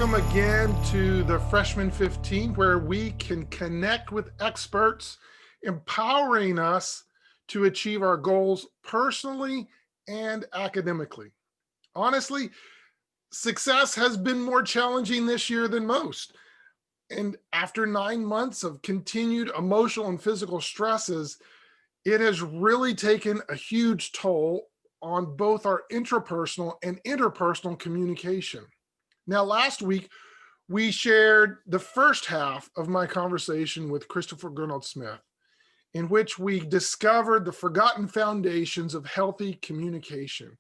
Welcome again to the Freshman 15, where we can connect with experts, empowering us to achieve our goals personally and academically. Honestly, success has been more challenging this year than most. And after 9 months of continued emotional and physical stresses, it has really taken a huge toll on both our intrapersonal and interpersonal communication. Now, last week, we shared the first half of my conversation with Christopher Gornold-Smith, in which we discovered the forgotten foundations of healthy communication.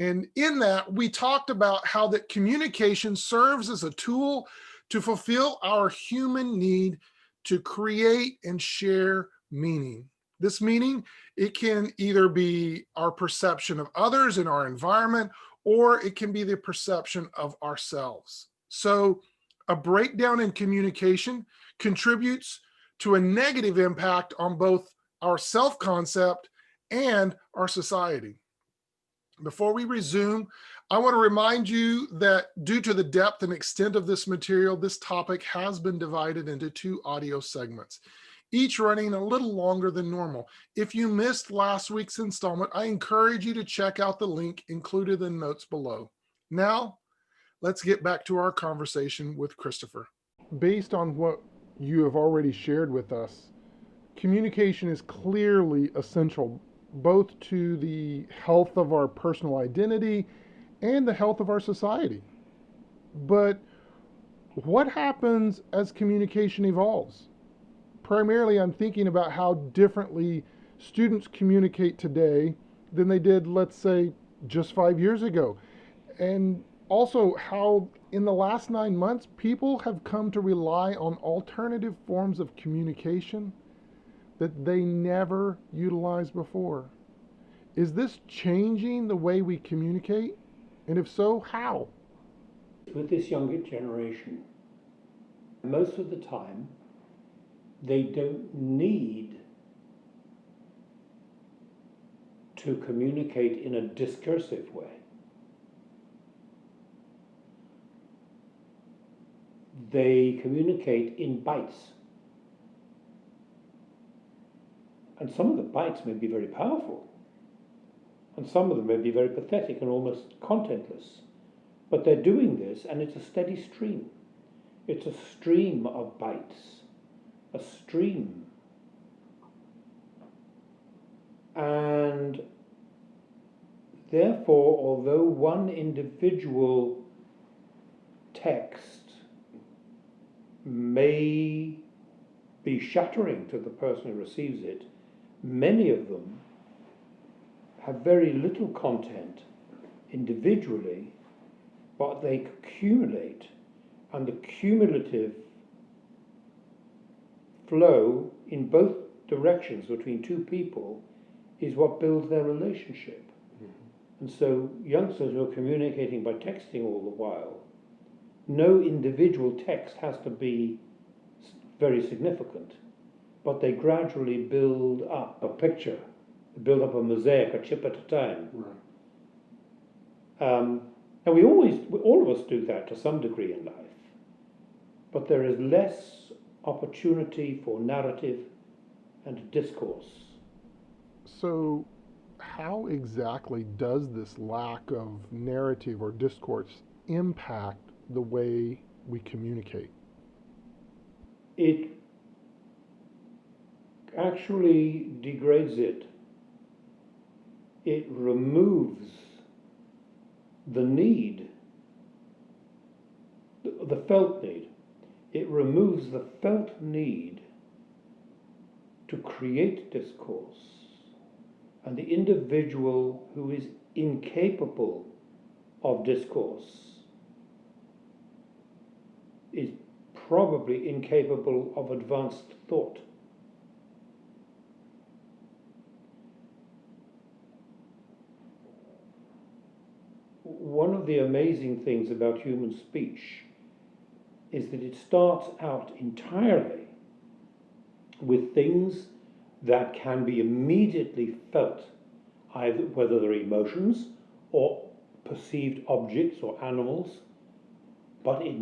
And in that, we talked about how that communication serves as a tool to fulfill our human need to create and share meaning. This meaning, it can either be our perception of others in our environment, or it can be the perception of ourselves. So a breakdown in communication contributes to a negative impact on both our self-concept and our society. Before we resume, I want to remind you that due to the depth and extent of this material, this topic has been divided into two audio segments, each running a little longer than normal. If you missed last week's installment, I encourage you to check out the link included in notes below. Now, let's get back to our conversation with Christopher. Based on what you have already shared with us, communication is clearly essential both to the health of our personal identity and the health of our society. But what happens as communication evolves? Primarily, I'm thinking about how differently students communicate today than they did, let's say, just 5 years ago. And also how in the last 9 months, people have come to rely on alternative forms of communication that they never utilized before. Is this changing the way we communicate? And if so, how? With this younger generation, most of the time, they don't need to communicate in a discursive way. They communicate in bites. And some of the bites may be very powerful. And some of them may be very pathetic and almost contentless. But they're doing this, and it's a steady stream. It's a stream of bites. A stream. And therefore, although one individual text may be shattering to the person who receives it, many of them have very little content individually, but they accumulate, and the cumulative flow in both directions between two people is what builds their relationship. And so youngsters who are communicating by texting all the while, no individual text has to be very significant, but they gradually build up a picture, build up a mosaic, a chip at a time. Right. And all of us do that to some degree in life, but there is less opportunity for narrative and discourse. So, how exactly does this lack of narrative or discourse impact the way we communicate? It actually degrades it. It removes the need, the felt need. It removes the felt need to create discourse. And the individual who is incapable of discourse is probably incapable of advanced thought. One of the amazing things about human speech is that it starts out entirely with things that can be immediately felt, either whether they're emotions or perceived objects or animals, but it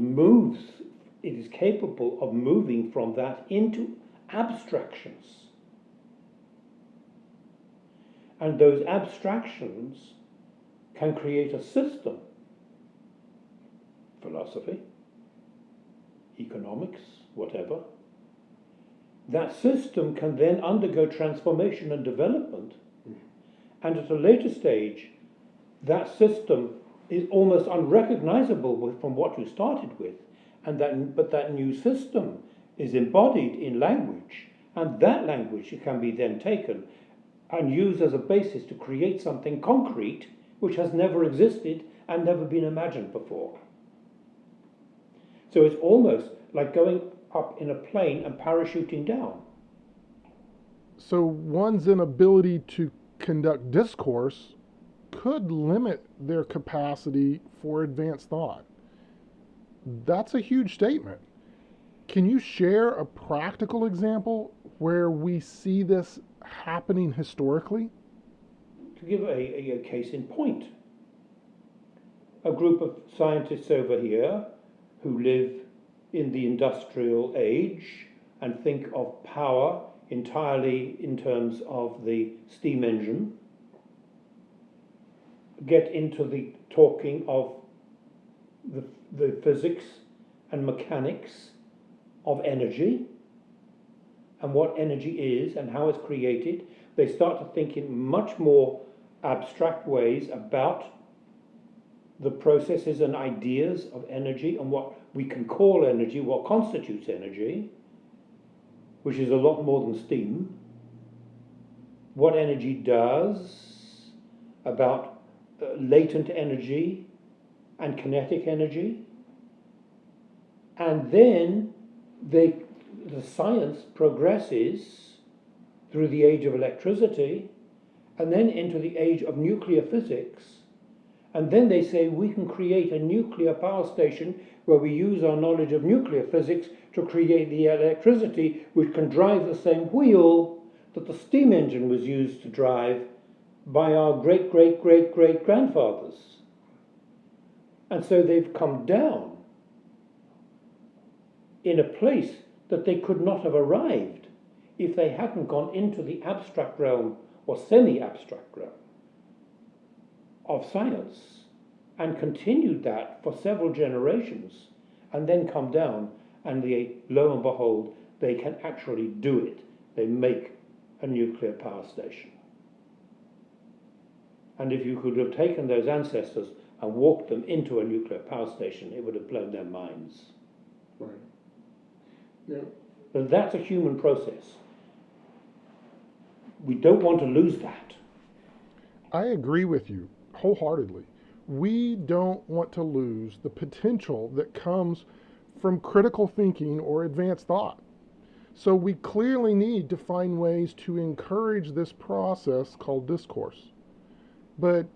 is capable of moving from that into abstractions. And those abstractions can create a system, philosophy, economics, whatever. That system can then undergo transformation and development, and at a later stage, that system is almost unrecognizable from what you started with, but that new system is embodied in language, and that language can be then taken and used as a basis to create something concrete which has never existed and never been imagined before. So it's almost like going up in a plane and parachuting down. So one's inability to conduct discourse could limit their capacity for advanced thought. That's a huge statement. Can you share a practical example where we see this happening historically? To give a case in point, a group of scientists over here who live in the industrial age and think of power entirely in terms of the steam engine, get into the talking of the physics and mechanics of energy and what energy is and how it's created. They start to think in much more abstract ways about the processes and ideas of energy and what we can call energy, what constitutes energy, which is a lot more than steam, what energy does, about latent energy and kinetic energy. And then the science progresses through the age of electricity and then into the age of nuclear physics. And then they say we can create a nuclear power station where we use our knowledge of nuclear physics to create the electricity which can drive the same wheel that the steam engine was used to drive by our great-great-great-great-grandfathers. And so they've come down in a place that they could not have arrived if they hadn't gone into the abstract realm or semi-abstract realm of science and continued that for several generations and then come down and lo and behold, they can actually do it. They make a nuclear power station. And if you could have taken those ancestors and walked them into a nuclear power station, it would have blown their minds. Right. Yeah. But that's a human process. We don't want to lose that. I agree with you wholeheartedly. We don't want to lose the potential that comes from critical thinking or advanced thought. So we clearly need to find ways to encourage this process called discourse. But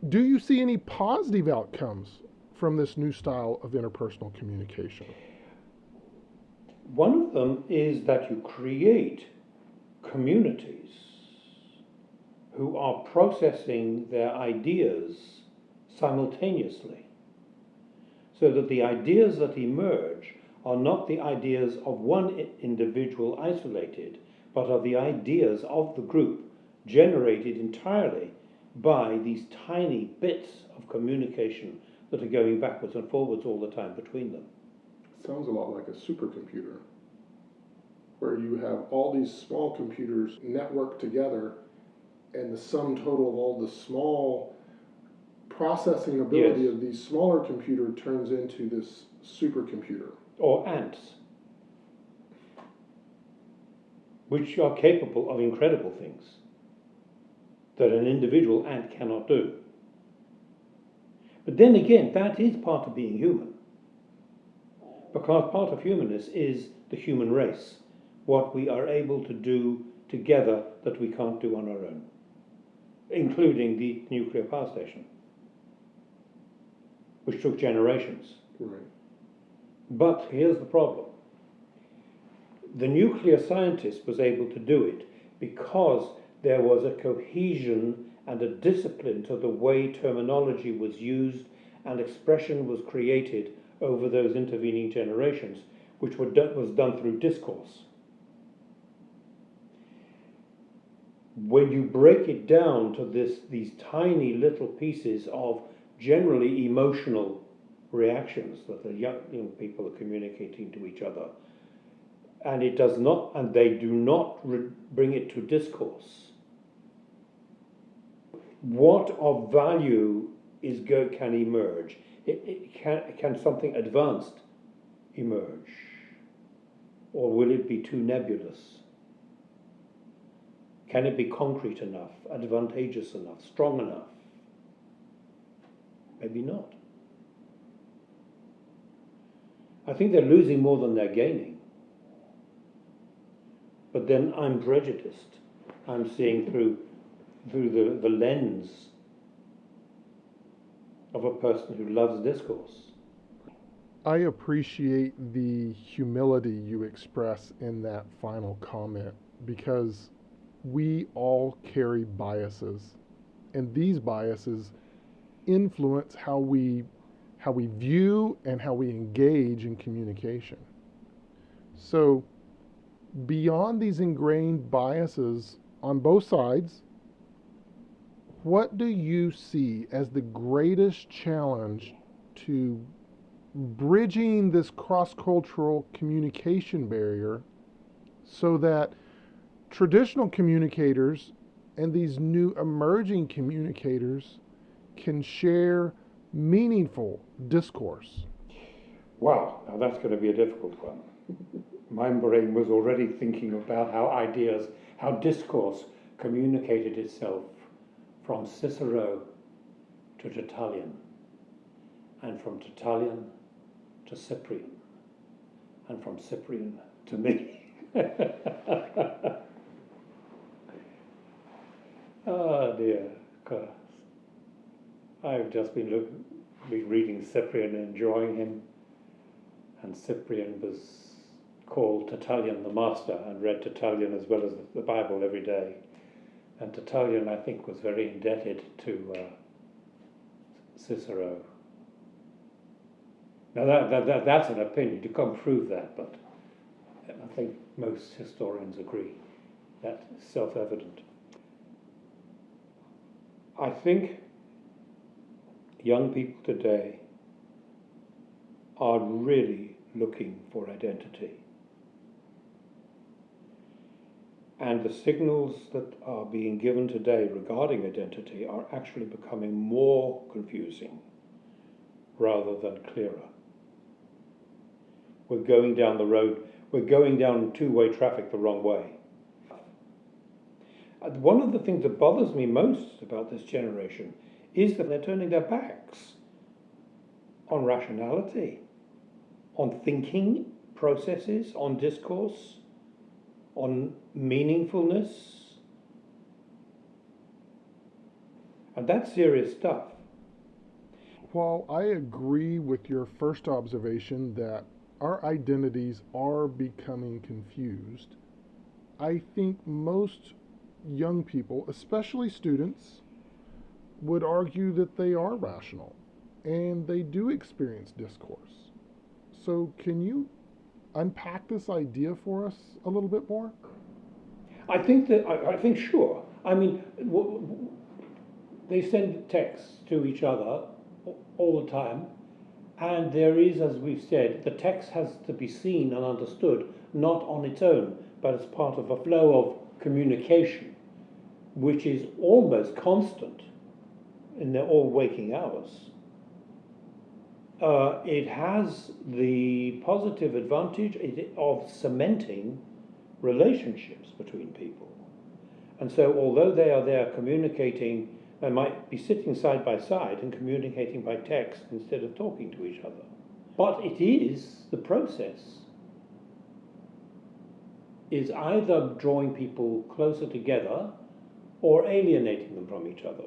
do you see any positive outcomes from this new style of interpersonal communication? One of them is that you create communities who are processing their ideas simultaneously, so that the ideas that emerge are not the ideas of one individual isolated, but are the ideas of the group generated entirely by these tiny bits of communication that are going backwards and forwards all the time between them. Sounds a lot like a supercomputer, where you have all these small computers networked together, and the sum total of all the small processing ability Yes. of these smaller computer turns into this supercomputer. Or ants, which are capable of incredible things that an individual ant cannot do. But then again, that is part of being human. Because part of humanness is the human race, what we are able to do together that we can't do on our own, including the nuclear power station, which took generations. Right. But here's the problem. The nuclear scientist was able to do it because there was a cohesion and a discipline to the way terminology was used and expression was created over those intervening generations, which was done through discourse. When you break it down to these tiny little pieces of generally emotional reactions that the young people are communicating to each other, and they do not bring it to discourse, what of value can emerge? Can something advanced emerge? Or will it be too nebulous? Can it be concrete enough, advantageous enough, strong enough? Maybe not. I think they're losing more than they're gaining. But then I'm prejudiced. I'm seeing through the lens of a person who loves discourse. I appreciate the humility you express in that final comment, because we all carry biases, and these biases influence how we view and how we engage in communication. So beyond these ingrained biases on both sides, what do you see as the greatest challenge to bridging this cross-cultural communication barrier so that traditional communicators and these new emerging communicators can share meaningful discourse? Wow, now that's going to be a difficult one. My brain was already thinking about how discourse communicated itself from Cicero to Tertullian, and from Tertullian to Cyprian, and from Cyprian to me. Oh dear, God. I've just been reading Cyprian and enjoying him, and Cyprian was called Tertullian the Master and read Tertullian as well as the Bible every day. And Tertullian, I think, was very indebted to Cicero. Now that's an opinion. You can't prove that, but I think most historians agree. That's self-evident. I think young people today are really looking for identity. And the signals that are being given today regarding identity are actually becoming more confusing rather than clearer. We're going down the road, we're going down two-way traffic the wrong way. One of the things that bothers me most about this generation is that they're turning their backs on rationality, on thinking processes, on discourse, on meaningfulness. And that's serious stuff. While I agree with your first observation that our identities are becoming confused, I think most young people, especially students, would argue that they are rational and they do experience discourse. So can you unpack this idea for us a little bit more? I think sure. I mean, they send texts to each other all the time, and there is, as we've said, the text has to be seen and understood not on its own, but as part of a flow of communication, which is almost constant in their all waking hours. It has the positive advantage of cementing relationships between people. And so although they are there communicating, they might be sitting side by side and communicating by text instead of talking to each other. But the process is either drawing people closer together or alienating them from each other.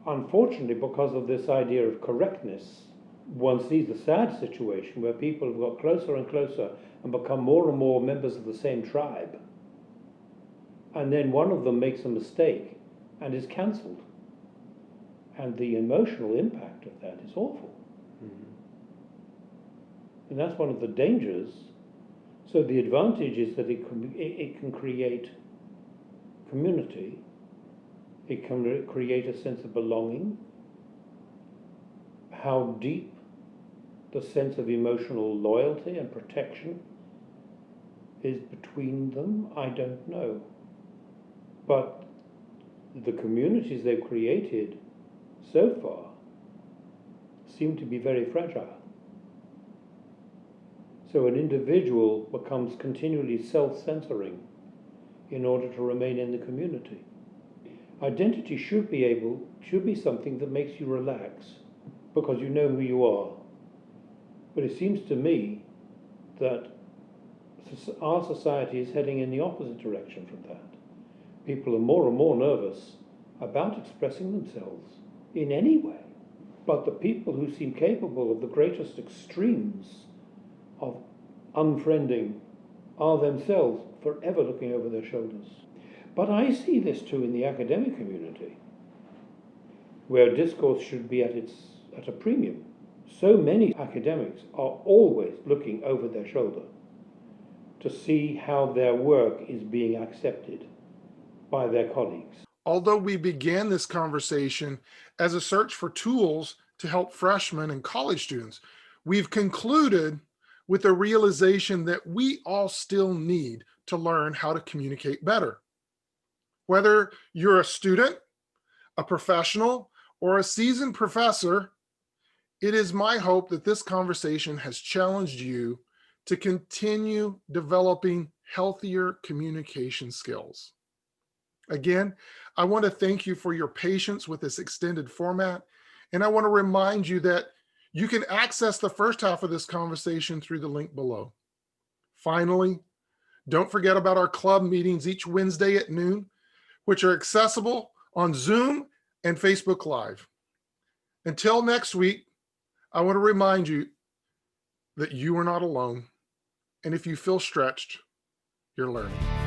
Unfortunately, because of this idea of correctness, one sees the sad situation where people have got closer and closer and become more and more members of the same tribe. And then one of them makes a mistake and is cancelled. And the emotional impact of that is awful. And that's one of the dangers. So the advantage is that it can create community. It can create a sense of belonging. How deep the sense of emotional loyalty and protection is between them, I don't know. But the communities they've created so far seem to be very fragile. So an individual becomes continually self-censoring in order to remain in the community. Identity should be something that makes you relax because you know who you are. But it seems to me that our society is heading in the opposite direction from that. People are more and more nervous about expressing themselves in any way. But the people who seem capable of the greatest extremes of unfriending are themselves forever looking over their shoulders. But I see this too in the academic community, where discourse should be at a premium. So many academics are always looking over their shoulder to see how their work is being accepted by their colleagues. Although we began this conversation as a search for tools to help freshmen and college students, we've concluded with the realization that we all still need to learn how to communicate better. Whether you're a student, a professional, or a seasoned professor, it is my hope that this conversation has challenged you to continue developing healthier communication skills. Again, I want to thank you for your patience with this extended format, and I want to remind you that you can access the first half of this conversation through the link below. Finally, don't forget about our club meetings each Wednesday at noon, which are accessible on Zoom and Facebook Live. Until next week, I want to remind you that you are not alone. And if you feel stretched, you're learning.